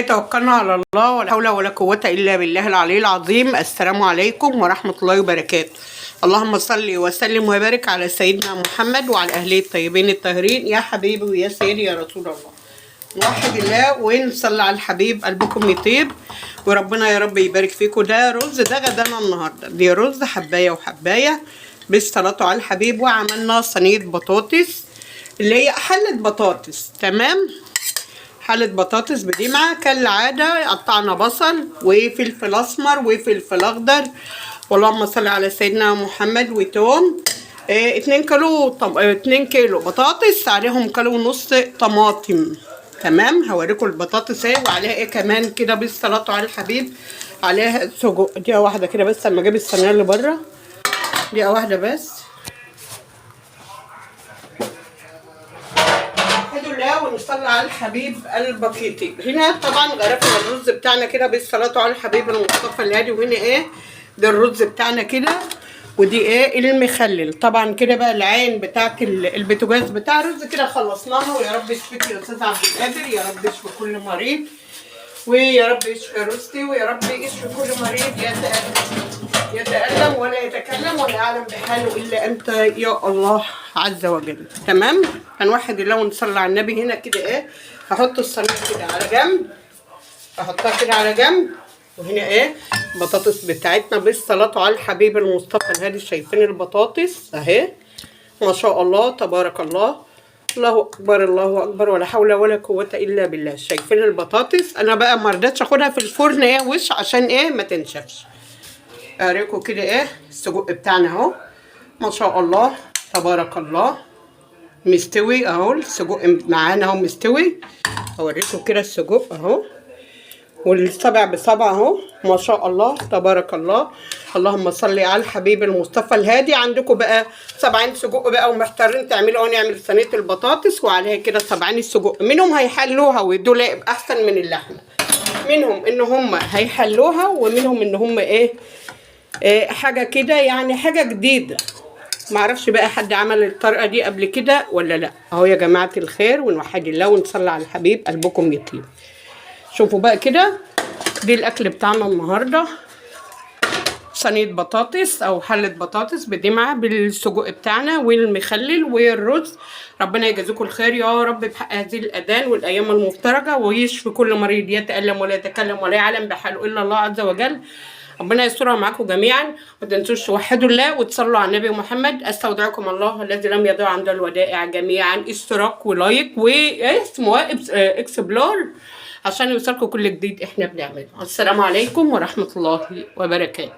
توكلنا على الله ولا حول ولا قوة إلا بالله العلي العظيم. السلام عليكم ورحمة الله وبركاته. اللهم صل وسلم وبارك على سيدنا محمد وعلى أهله الطيبين الطاهرين. يا حبيبي ويا سيدي يا رسول الله، نوحد الله ونصلي على الحبيب. قلبكم يطيب وربنا يا رب يبارك فيكم. ده رز، ده غدانا النهارده، دي رز حباية وحباية بالصلاة على الحبيب. وعملنا صينية بطاطس اللي هي حلة بطاطس، تمام، حلة بطاطس بدمعة كالعادة. قطعنا بصل وفلفل اسمر وفلفل اخضر، اللهم صل على سيدنا محمد، وتوم. 2 كيلو بطاطس، عليهم كيلو ونص طماطم، تمام. هوريكم البطاطس اهي، وعليها ايه كمان كده بالصلاة على الحبيب، عليها سجق. دقيقة واحدة كده بس اما اجيب الصينية اللي بره، دقيقة واحدة بس. ونصلي على الحبيب البقيتي. هنا طبعا غرفنا الرز بتاعنا كده بالصلاة على الحبيب المصطفى الهادي. وهنا ايه ده الرز بتاعنا كده، ودي ايه المخلل طبعا كده. بقى العين بتاعت البوتاجاز بتاع الرز كده خلصناها. ويا رب يشفيك يا استاذ عبد القادر، يا رب يشفي كل مريض، ويا رب يشفي رزقي، ويا رب يشفي كل مريض يتألم ولا يتكلم ولا يعلم بحاله إلا أنت يا الله عز وجل، تمام. هنوحد الله ونصلي على النبي. هنا كده إيه، هحط الصينية كده على جنب، أحطها كده على جنب. وهنا إيه البطاطس بتاعتنا بالصلاة على الحبيب المصطفى الهادي. شايفين البطاطس أهي، ما شاء الله تبارك الله، الله أكبر الله أكبر، ولا حول ولا قوة إلا بالله. شايفين البطاطس؟ أنا بقى ما رضيتش أخدها في الفرن إيه وش عشان إيه ما تنشفش. اوريكم كده ايه السجق بتاعنا اهو، ما شاء الله تبارك الله، مستوي اهو. السجق معانا اهو مستوي. اوريكم كده السجق اهو، والصبع بصبع اهو، ما شاء الله تبارك الله. اللهم صل على الحبيب المصطفى الهادي. عندكم بقى 70 سجق بقى ومحتارين تعملوا ايه، نعمل صينيه البطاطس وعليها كده 70 السجق. منهم هيحلوها ويدوا لها يبقى احسن من اللحمه، منهم ان هم هيحلوها، ومنهم ان هم ايه حاجه كده يعني حاجه جديده. معرفش بقى حد عمل الطريقه دي قبل كده ولا لا. اهو يا جماعه الخير، ونوحد الله ونصلي على الحبيب. قلبكم يطيب. شوفوا بقى كده، دي الاكل بتاعنا النهارده، صينيه بطاطس او حله بطاطس بدمعه بالسجق بتاعنا والمخلل والرز. ربنا يجازيكم الخير يا رب بحق هذه الاذان والايام المفترجه، ويشفي كل مريض يتالم ولا يتكلم ولا يعلم بحاله الا الله عز وجل. ربنا يسترها معاكم جميعا. ما تنسوش توحدوا الله وتصلوا على النبي محمد. استودعكم الله الذي لم يضيع عند الودائع جميعا. اشتراك ولايك واسمه اكسبلور عشان يوصلكم كل جديد احنا بنعمله. السلام عليكم ورحمة الله وبركاته.